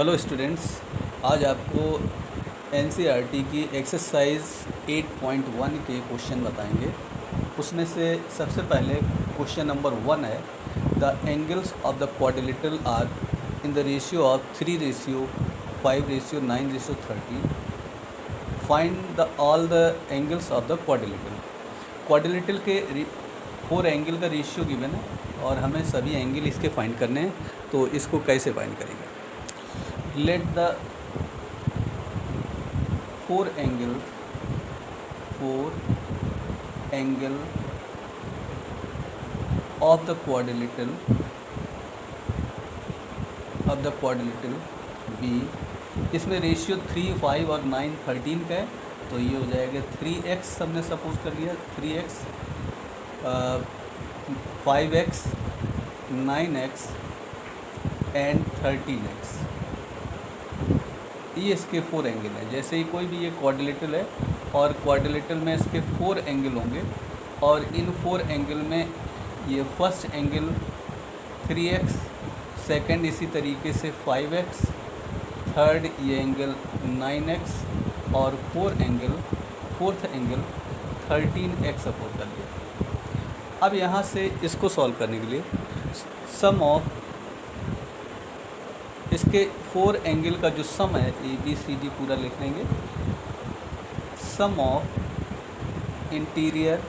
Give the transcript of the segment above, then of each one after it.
Hello students, आज आपको NCERT की एक्सरसाइज 8.1 के क्वेश्चन बताएंगे। उसमें से सबसे पहले क्वेश्चन नंबर 1 है, the angles of the quadrilateral are in the ratio of 3:5:9:30। Find the all the angles of the quadrilateral. Quadrilateral के 4 एंगल का रेशियो गिवन है और हमें सभी एंगल इसके फाइंड करने हैं। तो इसको कैसे फाइंड करेंगे? Let the four angle of the quadrilateral be, इसमें रेशियो 3, 5 और 9, 13 का है। तो ये हो जाएगा 3x, हमने सपोज कर लिया 3x, 5x, 9x and 13x। ये इसके 4 एंगल हैं। जैसे ही कोई भी ये क्वाड्रिलेटरल है और क्वाड्रिलेटरल में इसके 4 एंगल होंगे और इन 4 एंगल में ये फर्स्ट एंगल 3x, सेकंड इसी तरीके से 5x, थर्ड ये एंगल 9x और फोर्थ एंगल 13x सपोज कर लिया। अब यहाँ से इसको सॉल्व करने के लिए सम ऑफ इसके 4 एंगल का जो सम है ABCD पूरा लिख लेंगे। Sum of interior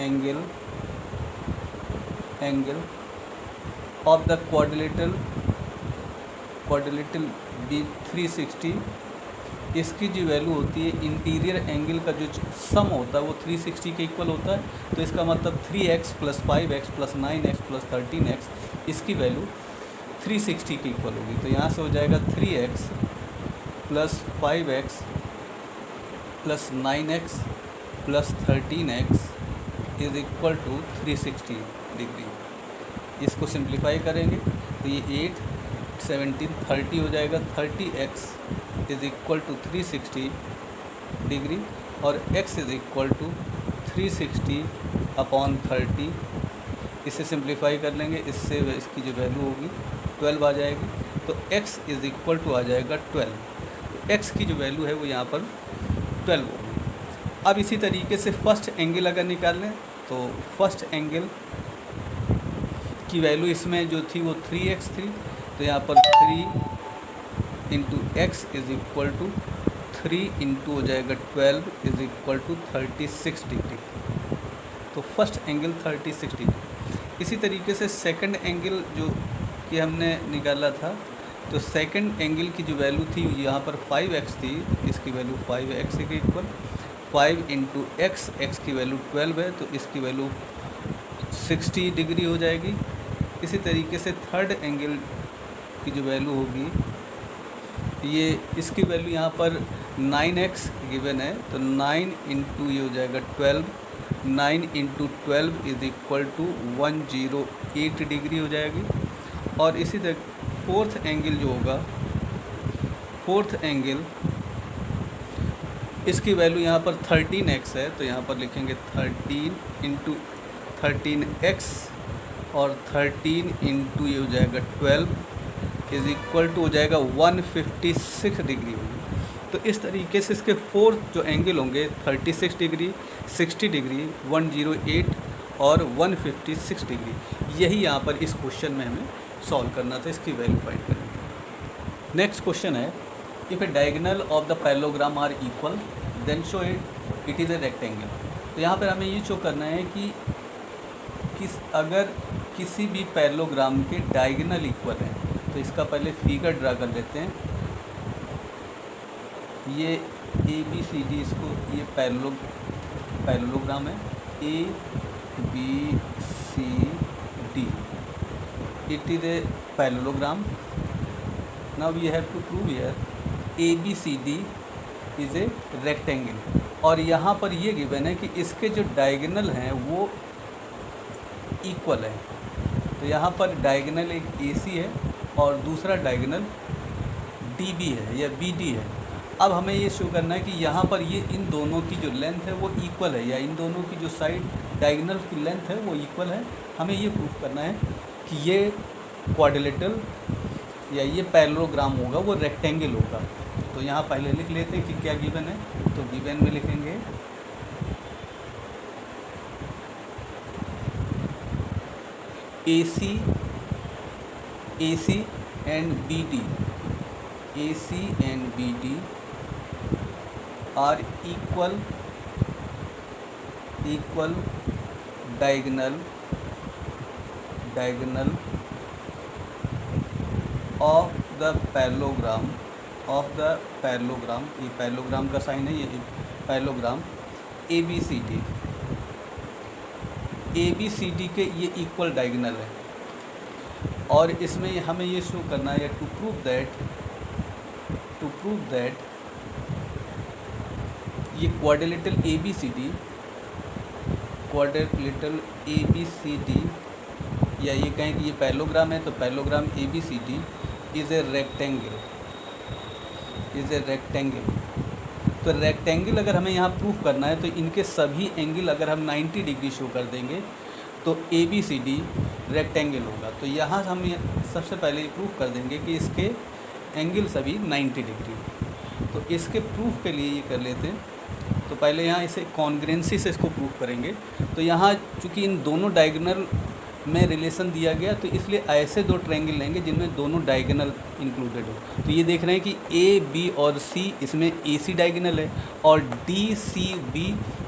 angle of the quadrilateral be 360। इसकी जो वैल्यू होती है इंटीरियर एंगल का जो सम होता है वो 360 के इक्वल होता है। तो इसका मतलब 3x + 5x + 9x + 13x, इसकी वैल्यू 360 के इक्वल होगी। तो यहाँ से हो जाएगा 3x + 5x + 9x + 13x is equal to 360 डिग्री। इसको सिंप्लीफाई करेंगे तो ये 8, 17, 30 हो जाएगा। 30x is equal to 360 degree और x इज़ इक्वल टू 360/30। इसे सिंप्लीफाई कर लेंगे, इससे इसकी जो वैल्यू होगी 12 आ जाएगी। तो x इज़ इक्वल टू आ जाएगा 12। x की जो वैल्यू है वो यहाँ पर 12 होगी। अब इसी तरीके से फर्स्ट एंगल अगर निकाल लें तो फर्स्ट एंगल की वैल्यू इसमें जो थी वो 3x थी। तो यहाँ पर 3 × x इज़ इक्वल टू 3 × हो जाएगा 12 इज़ इक्वल टू 36 डिग्री। तो फर्स्ट एंगल 36 डिग्री। इसी तरीके से सेकंड एंगल जो कि हमने निकाला था, तो सेकंड एंगल की जो वैल्यू थी यहाँ पर 5x थी, इसकी वैल्यू 5x के इक्वल। 5 × x, x की वैल्यू 12 है तो इसकी वैल्यू 60 डिग्री हो जाएगी। इसी तरीके से थर्ड एंगल की जो वैल्यू होगी ये इसकी वैल्यू यहाँ पर 9x गिवन है। तो 9 × ये हो जाएगा 12, 9 × 12 इज़ इक्वल टू 108 डिग्री हो जाएगी। और इसी तरह फोर्थ एंगल जो होगा, फोर्थ एंगल इसकी वैल्यू यहाँ पर 13x है। तो यहाँ पर लिखेंगे 13 × 13x और 13 × ये हो जाएगा 12 इज़ इक्वल टू हो जाएगा 156 डिग्री होगी। तो इस तरीके से इसके फोर्थ जो एंगल होंगे 36 डिग्री, 60 डिग्री, 108 और 156 डिग्री। यही यहाँ पर इस क्वेश्चन में हमें सॉल्व करना था, इसकी वैल्यू फाइंड करनी थी। नेक्स्ट क्वेश्चन है, if a diagonal of the parallelogram are equal then show it is a rectangle. तो यहाँ पर हमें ये शो करना है कि अगर किसी भी पैरेललोग्राम के डायगोनल इक्वल हैं। तो इसका पहले फिगर ड्रा कर लेते हैं। ये ABCD, इसको ये पैरेललोग्राम है ABCD। It is a parallelogram. Now we have to prove here ABCD is a rectangle. और यहाँ पर ये गिवन है कि इसके जो डायगोनल हैं वो इक्वल है। तो यहाँ पर डायगोनल एक AC है और दूसरा डायगोनल DB है या BD है। अब हमें ये शो करना है कि यहाँ पर ये इन दोनों की जो लेंथ है वो इक्वल है या इन दोनों की जो साइड डायगोनल की लेंथ है वो इक्वल है। हमें ये प्रूफ करना है कि ये क्वाड्रिलेटरल या ये पैरेललोग्राम होगा वो रेक्टेंगल होगा। तो यहाँ पहले लिख लेते हैं कि क्या गिवन है। तो गिवन में लिखेंगे AC and BD are equal diagonal of the parallelogram, ये पैरेललोग्राम का साइन है, ये पैरेललोग्राम ABCD के ये इक्वल डायगोनल है। और इसमें हमें ये शो करना है टू प्रूव दैट ये क्वाड्रिलेटरल ABCD या ये कहें कि ये पैरेललोग्राम है, तो parallelogram ABCD is a rectangle. तो रेक्टेंगल अगर हमें यहाँ प्रूफ करना है तो इनके सभी एंगल अगर हम 90 डिग्री शो कर देंगे तो ABCD रेक्टेंगल होगा। तो यहाँ हम सबसे पहले ये प्रूफ कर देंगे कि इसके एंगल सभी 90 डिग्री। तो इसके प्रूफ के लिए ये कर लेते हैं। तो पहले यहाँ इसे कॉन्ग्रेंसी से इसको प्रूफ करेंगे। तो यहाँ चूँकि इन दोनों डायगोनल में रिलेशन दिया गया तो इसलिए ऐसे दो ट्रायंगल लेंगे जिनमें दोनों डायगोनल इंक्लूडेड हो। तो ये देख रहे हैं कि AB और C इसमें AC डायगोनल है और DCB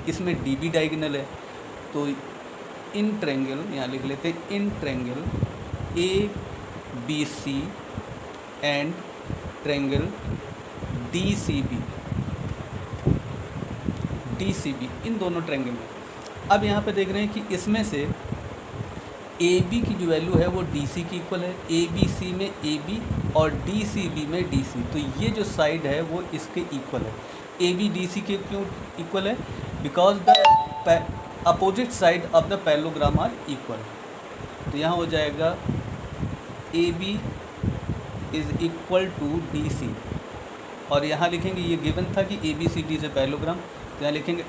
इसमें DB डायगोनल है। तो इन ट्रायंगल यहाँ लिख लेते हैं, in triangle ABC and triangle DCB इन दोनों ट्रायंगल में। अब यहाँ पे देख रहे हैं कि इसमें से AB की जो वैल्यू है वो DC की इक्वल है, ABC में AB और DCB में DC। तो ये जो साइड है वो इसके इक्वल है। AB DC के क्यों इक्वल है? Because the opposite side of the parallelogram are equal. तो यहाँ हो जाएगा AB is equal to DC और यहाँ लिखेंगे, ये गिवन था कि ABCD इज ए पैरेललोग्राम। तो यहाँ लिखेंगे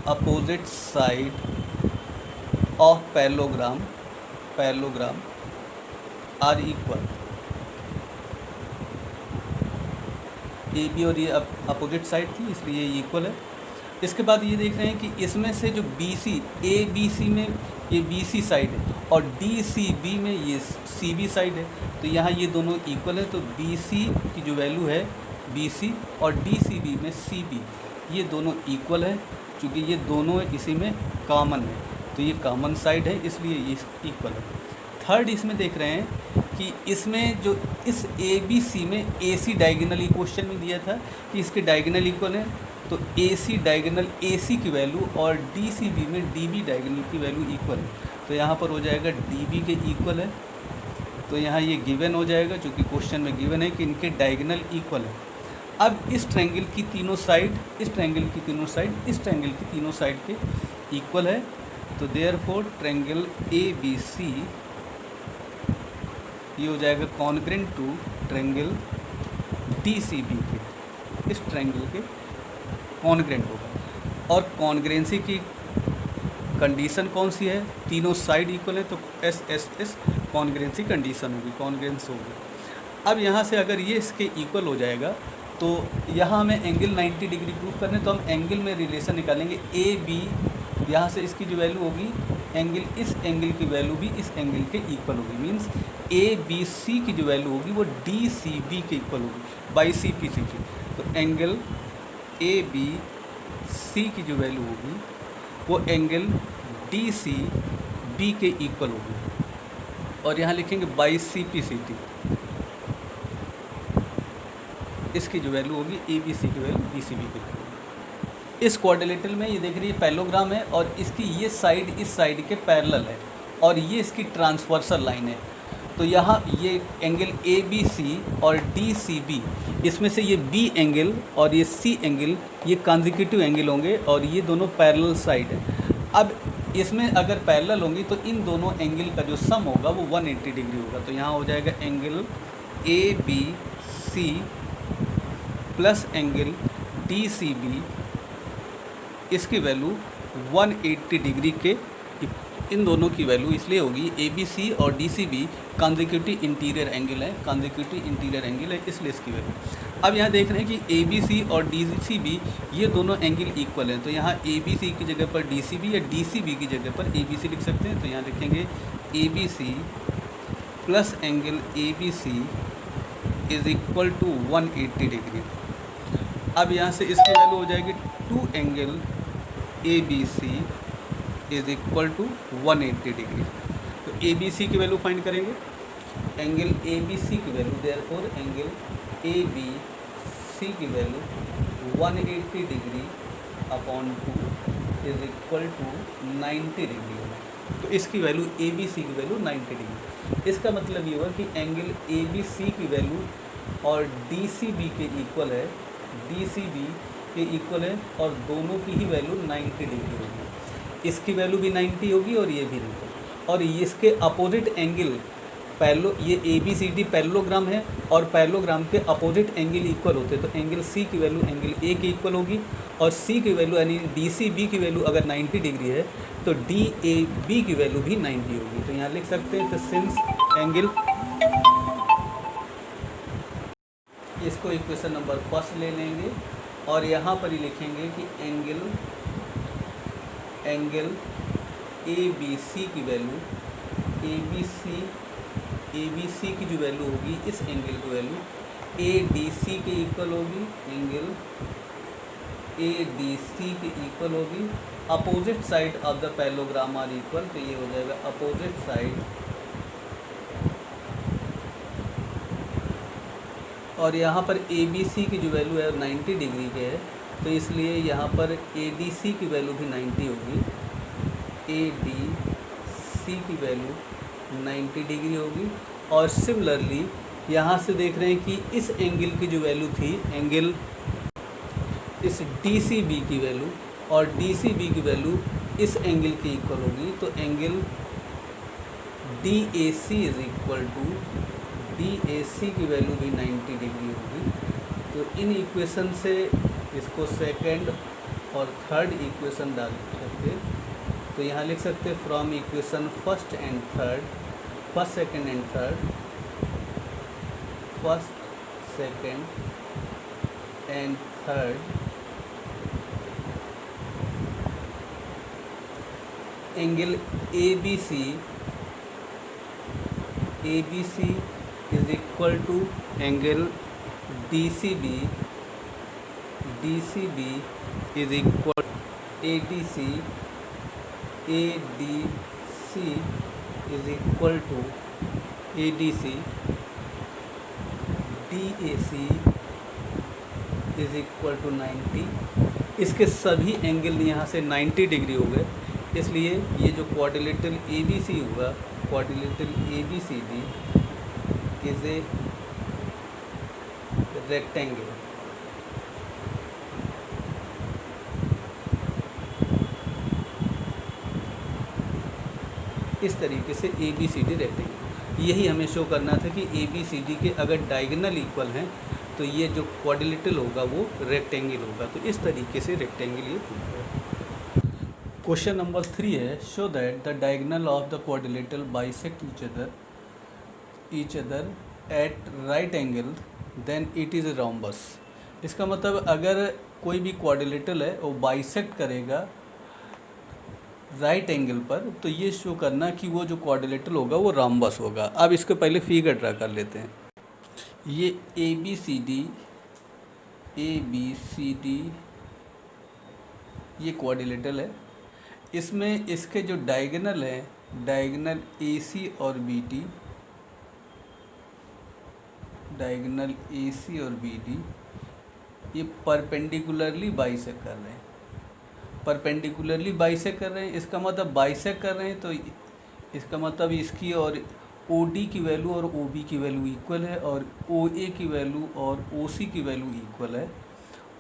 opposite side of parallelogram are equal. AB और ये अपोजिट साइड थी इसलिए ये इक्वल है। इसके बाद ये देख रहे हैं कि इसमें से जो BC ABC में ये BC साइड है और DCB में ये CB साइड है। तो यहाँ ये दोनों इक्वल है। तो BC की जो वैल्यू है BC और DCB में CB ये दोनों इक्वल है। क्योंकि ये दोनों इसी में कॉमन है तो ये कॉमन साइड है इसलिए ये इक्वल है। थर्ड इसमें देख रहे हैं कि इसमें जो इस ABC में AC डायगोनल क्वेश्चन में दिया था कि इसके डायगोनल इक्वल है। तो AC डायगोनल AC की वैल्यू और DCB में DB डायगोनल की वैल्यू इक्वल है। तो यहाँ पर हो जाएगा DB के इक्वल है। तो यहाँ ये गिवन हो जाएगा क्योंकि क्वेश्चन में गिवन है कि इनके डायगोनल इक्वल है। अब इस ट्रायंगल की तीनों साइड, इस ट्रायंगल की तीनों साइड, इस ट्रायंगल की तीनों साइड के इक्वल है। तो देयरफॉर ट्रायंगल ABC ये हो जाएगा कॉन्ग्रेंट टू ट्रायंगल DCB के, इस ट्रायंगल के कॉन्ग्रेंट होगा। और कॉन्ग्रेंसी की कंडीशन कौन सी है? तीनों साइड इक्वल है तो SSS कॉन्ग्रेंसी कंडीशन होगी, कॉन्ग्रेंस होगी। अब यहाँ से अगर ये इसके इक्वल हो जाएगा तो यहाँ हमें एंगल 90 डिग्री प्रूफ करने, तो हम एंगल में रिलेशन निकालेंगे AB। यहाँ से इसकी जो वैल्यू होगी एंगल, इस एंगल की वैल्यू भी इस एंगल के इक्वल होगी। मीन्स ABC की जो वैल्यू होगी वो DCB के इक्वल होगी बाई CPCT। तो एंगल ABC की जो वैल्यू होगी वो एंगल DCB के इक्वल होगी। और यहाँ लिखेंगे बाई CPCT, इसकी जो वैल्यू होगी ABC की वैल्यू DCB की वैल्यू। इस क्वाड्रिलेटरल में ये देख रही है पैरेललोग्राम है और इसकी ये साइड इस साइड के पैरेलल है और ये इसकी ट्रांसवर्सल लाइन है। तो यहाँ ये एंगल ABC और DCB, इसमें से ये B एंगल और ये C एंगल ये कॉन्जिक्यूटिव एंगल होंगे और ये दोनों पैरेलल साइड है। अब इसमें अगर पैरेलल होंगी तो इन दोनों एंगल का जो सम होगा वो 180 डिग्री होगा। तो यहाँ हो जाएगा angle ABC plus angle DCB, इसकी वैल्यू 180 डिग्री के इन दोनों की वैल्यू इसलिए होगी, ए बी सी और D C B consecutive interior angle है, कॉन्जिक्यूटिव इंटीरियर एंगल है, इसलिए इसकी वैल्यू। अब यहाँ देख रहे हैं कि ए बी सी और डी सी बी ये दोनों एंगल इक्वल हैं, तो यहाँ ए बी सी की जगह पर डी सी बी या डी सी बी की जगह पर ए बी सी लिख सकते हैं। तो यहाँ लिखेंगे A B C plus angle A B C is equal to 180 degree. अब यहाँ से इसकी वैल्यू हो जाएगी 2 angle A B C is equal to 180 degree. तो ए बी सी की वैल्यू फाइंड करेंगे, एंगल ए बी सी की value, therefore angle A B C की value 180 degree upon 2 is equal to 90 degree होगा। तो इसकी वैल्यू ए B C की value 90 degree. इसका मतलब ये हुआ कि एंगल ए बी सी की वैल्यू और डी सी बी के इक्वल है, डी सी बी के इक्वल है, और दोनों की ही वैल्यू 90 डिग्री होगी। इसकी वैल्यू भी 90 होगी और ये भी 90, और इसके अपोजिट एंगल ये A B C D parallelogram है, और पैरेललोग्राम के अपोजिट एंगल इक्वल होते हैं। तो एंगल सी की वैल्यू एंगल ए के इक्वल होगी, और सी की वैल्यू यानी डी सी बी की वैल्यू अगर 90 डिग्री है तो डी ए बी की वैल्यू भी 90 होगी। तो यहाँ लिख सकते हैं, तो सिंस एंगल, इसको इक्वेशन नंबर फर्स्ट ले लेंगे और यहाँ पर ही लिखेंगे कि एंगल ए बी सी की वैल्यू, ए बी सी की जो वैल्यू होगी, इस एंगल की वैल्यू ए डी सी के इक्वल होगी, एंगल ए डी सी के इक्वल होगी। Opposite side of the parallelogram are equal, तो ये हो जाएगा अपोजिट साइड, और यहाँ पर ए बी सी की जो वैल्यू है 90 डिग्री के है, तो इसलिए यहाँ पर ए डी सी की वैल्यू भी 90 होगी, ए डी सी की वैल्यू 90 डिग्री होगी। और सिमिलरली यहाँ से देख रहे हैं कि इस एंगल की जो वैल्यू थी, एंगल इस डी सी बी की वैल्यू और डी सी बी की वैल्यू इस एंगल की इक्वल होगी, तो angle D A C is equal to D A C की वैल्यू भी 90 डिग्री होगी। तो इन इक्वेशन से इसको सेकंड और थर्ड इक्वेशन डाल सकते, तो यहाँ लिख सकते हैं from equation first second and third, first second and third, angle A B C is equal to angle D C B is equal A D C is equal to A D C, D A C is equal to 90। इसके सभी angle यहाँ से 90 degree हो गए, इसलिए ये जो quadrilateral A B C होगा, quadrilateral A B C D is a rectangle. इस तरीके से A B C D rectangle, यही हमें शो करना था कि ए बी सी डी के अगर डायगोनल इक्वल हैं तो ये जो क्वाड्रिलेटरल होगा वो रेक्टेंगल होगा। तो इस तरीके से रेक्टेंगल ये होगा। क्वेश्चन नंबर 3 है, show that the diagonal of the quadrilateral bisect each other at right angle then it is rhombus. इसका मतलब अगर कोई भी क्वाड्रिलेटरल है वो बाइसेक्ट करेगा राइट एंगल पर, तो ये शो करना कि वो जो क्वाड्रिलेटरल होगा वो रोम्बस होगा। अब इसको पहले फिगर ड्रा कर लेते हैं। ये ए बी सी डी ये क्वाड्रिलेटरल है, इसमें इसके जो डायगोनल है, डायगोनल ए सी और बी डी, डायगोनल ए सी और बी डी ये परपेंडिकुलरली बाइसेक्ट कर रहे हैं, परपेंडिकुलरली बाइसेक्ट कर रहे हैं। इसका मतलब बाइसेक्ट कर रहे हैं, तो इसका मतलब इसकी और ओ डी की वैल्यू और ओ बी की वैल्यू इक्वल है, और ओ ए की वैल्यू और ओ सी की वैल्यू इक्वल है।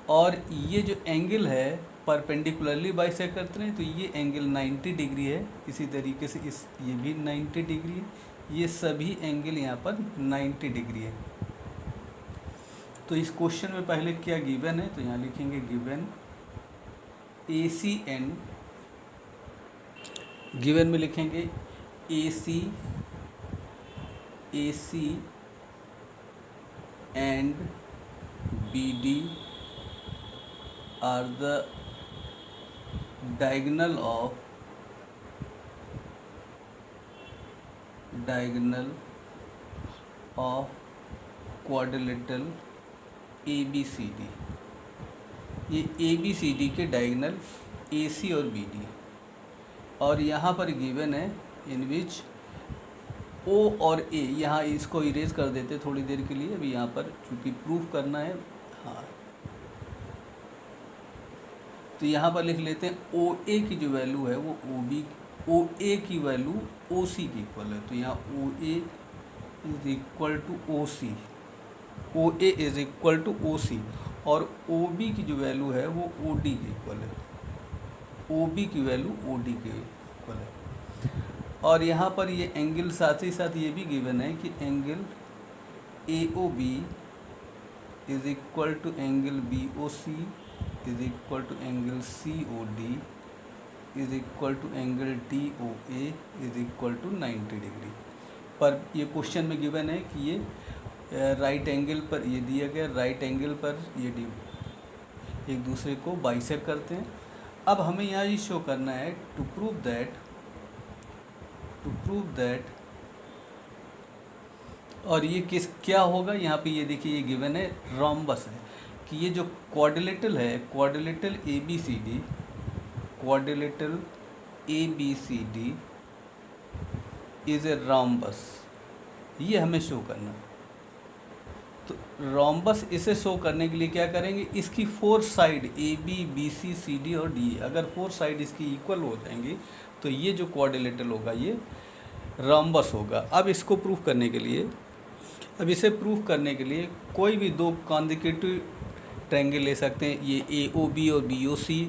और ये जो एंगल है परपेंडिकुलरली बाइसेक्ट करते हैं, तो ये एंगल 90 डिग्री है। इसी तरीके से ये भी 90 डिग्री है। ये सभी एंगल यहाँ पर 90 डिग्री है। तो इस क्वेश्चन में पहले क्या गिवन है, तो यहाँ लिखेंगे गिवन ए सी गिवन में लिखेंगे A C and B D are the diagonal of quadrilateral ABCD। ये ABCD के डायगनल AC और BD, और यहाँ पर गिवन है इन विच O और A, यहाँ इसको इरेज कर देते थोड़ी देर के लिए, अभी यहाँ पर चूँकि प्रूफ करना है। हाँ, तो यहाँ पर लिख लेते हैं OA की जो वैल्यू है वो OA की वैल्यू OC की इक्वल है। तो यहाँ OA is equal to OA is equal to OC, और OB की जो वैल्यू है वो OD की इक्वल है। OB की वैल्यू OD के इक्वल है। और यहाँ पर ये एंगल साथ ही साथ ये भी गिवन है कि angle AOB is equal to angle BOC is equal to angle COD is equal to angle DOA is equal to 90 degree. पर ये क्वेश्चन में गिवन है कि ये राइट एंगल पर, ये दिया गया राइट एंगल पर ये एक दूसरे को बाइसेक्ट करते हैं। अब हमें यहाँ ये शो करना है टू प्रूव दैट और ये क्या होगा, यहाँ पे ये देखिए ये गिवन है रोम्बस है कि ये जो क्वाड्रिलेटरल है, quadrilateral ABCD is a rhombus, ये हमें शो करना। तो रोम्बस इसे शो करने के लिए क्या करेंगे, इसकी 4 साइड AB BC CD और DE, अगर 4 साइड इसकी इक्वल हो जाएंगी तो ये जो क्वाड्रिलेटरल होगा ये रोम्बस होगा। अब इसको प्रूफ करने के लिए, इसे प्रूफ करने के लिए कोई भी दो कॉन्जिक्यूटिव ट्रायंगल ले सकते हैं। ये AOB और BOC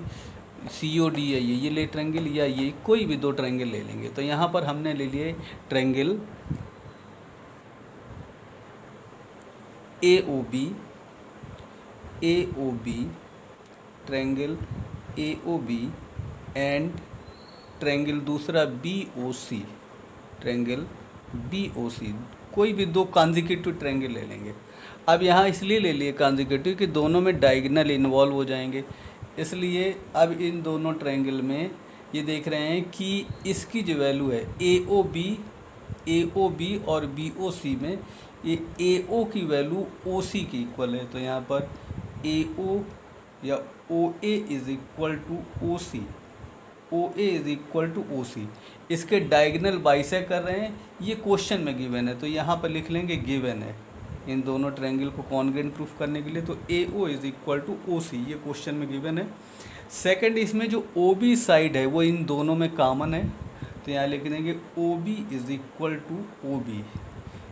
COD है, ये ले ट्रायंगल, या ये कोई भी दो ट्रायंगल ले लेंगे। तो यहाँ पर हमने ले लिए triangle AOB, triangle AOB and triangle दूसरा BOC, ट्रायंगल BOC, कोई भी दो कॉन्जिक्यूटिव ट्रायंगल ले लेंगे। अब यहाँ इसलिए ले लिए कॉन्जिक्यूटिव कि दोनों में डायगोनल इन्वॉल्व हो जाएंगे, इसलिए अब इन दोनों ट्रायंगल में ये देख रहे हैं कि इसकी जो वैल्यू है AOB और BOC में ये AO की वैल्यू OC की इक्वल है। तो यहाँ पर AO या OA is equal to OC, इसके डायगोनल बाइसेक्ट कर रहे हैं, ये क्वेश्चन में गिवन है। तो यहाँ पर लिख लेंगे गिवन है इन दोनों ट्रायंगल को कॉन्ग्रुएंट प्रूफ करने के लिए। तो AO is equal to OC, ये क्वेश्चन में गिवन है। सेकंड, इसमें जो OB साइड है वो इन दोनों में कॉमन है, तो यहाँ लिख देंगे OB is equal to OB,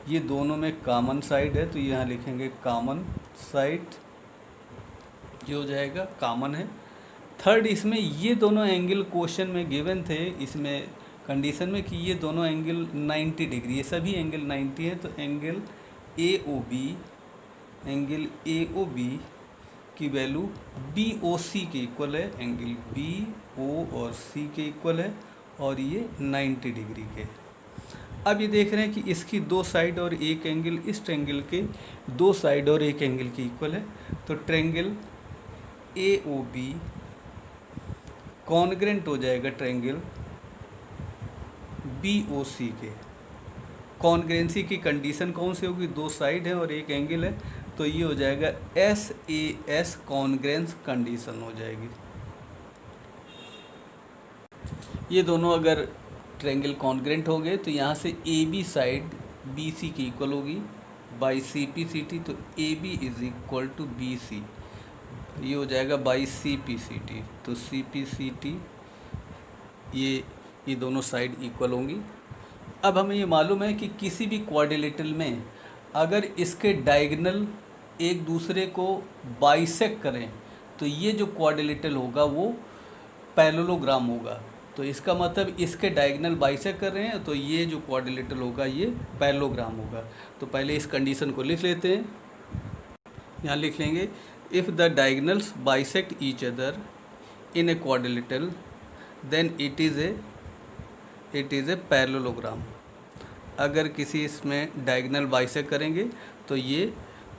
ये दोनों में कॉमन साइड है, तो यहाँ लिखेंगे कॉमन साइड, ये हो जाएगा कॉमन है। थर्ड, इसमें ये दोनों एंगल क्वेश्चन में गिवन थे, इसमें कंडीशन में कि ये दोनों एंगल 90 डिग्री, ये सभी एंगल 90 है। तो एंगल AOB की वैल्यू BOC के इक्वल है, एंगल BO और C के इक्वल है, और ये 90 डिग्री के। अब ये देख रहे हैं कि इसकी दो साइड और एक एंगल इस ट्रायंगल के दो साइड और एक एंगल के इक्वल है। तो ट्रायंगल AOB कॉन्ग्रुएंट हो जाएगा ट्रायंगल BOC के। कॉन्ग्रुएंसी की कंडीशन कौन सी होगी, दो साइड है और एक एंगल है, तो ये हो जाएगा SAS कॉन्ग्रुएंस कंडीशन हो जाएगी। ये दोनों अगर ट्रायंगल कॉन्ग्रुएंट हो गए तो यहाँ से AB साइड BC की इक्वल होगी बाई CPCT, तो AB is equal to BC, ये हो जाएगा बाई CPCT, तो CPCT ये दोनों साइड इक्वल होंगी। अब हमें ये मालूम है कि किसी भी क्वाड्रिलेटरल में अगर इसके डायगोनल एक दूसरे को बाइसेक्ट करें तो ये जो क्वाड्रिलेटरल होगा वो पैरेललोग्राम होगा। तो इसका मतलब इसके डायगोनल बाइसेक्ट कर रहे हैं, तो ये जो क्वाड्रिलेटरल होगा ये पैरेललोग्राम होगा। तो पहले इस कंडीशन को लिख लेते हैं, यहाँ लिख लेंगे if the diagonals bisect each other in a quadrilateral then it is a it is a parallelogram. अगर किसी इसमें डायगोनल बाइसेक्ट करेंगे तो ये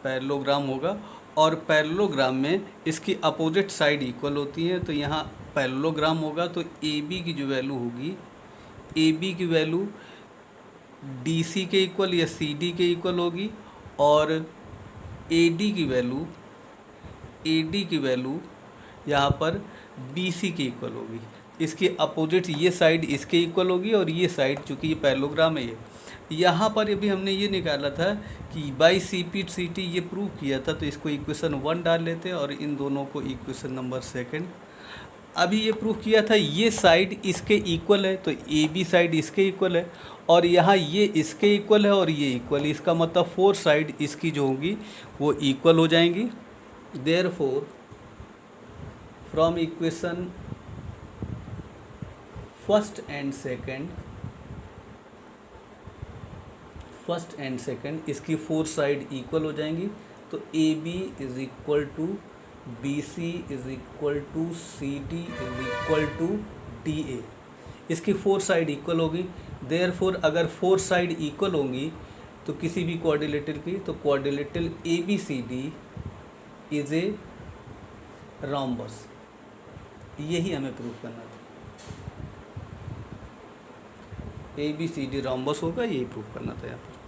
पैरेललोग्राम होगा, और पैरेललोग्राम में इसकी अपोजिट साइड इक्वल होती हैं, तो यहाँ पैरेललोग्राम होगा तो ए बी की जो वैल्यू होगी, ए बी की वैल्यू डी सी के इक्वल या सी डी के इक्वल होगी, और ए डी की वैल्यू, ए डी की वैल्यू यहाँ पर बी सी के इक्वल होगी। इसके अपोजिट ये साइड इसके इक्वल होगी, और ये साइड चूँकि ये पैरेललोग्राम है, ये यहाँ पर अभी हमने ये निकाला था कि by C P C T ये प्रूव किया था, तो इसको इक्वेशन 1 डाल लेते हैं और इन दोनों को इक्वेशन नंबर 2। अभी ये प्रूव किया था ये साइड इसके इक्वल है, तो ए बी साइड इसके इक्वल है, और यहाँ ये इसके इक्वल है और ये इक्वल, इसका मतलब 4 साइड इसकी जो होंगी वो इक्वल हो जाएंगी। Therefore from equation first and second इसकी 4 साइड इक्वल हो जाएंगी, तो A B is equal to B C is equal to C D is equal to D A. इसकी 4 साइड इक्वल होगी। देयरफॉर अगर 4 साइड इक्वल होंगी तो किसी भी क्वाड्रिलेटरल की, तो quadrilateral A B C D is a rhombus. यही हमें प्रूव करना था, A B C D rhombus होगा, यही प्रूव करना था यहाँ पर।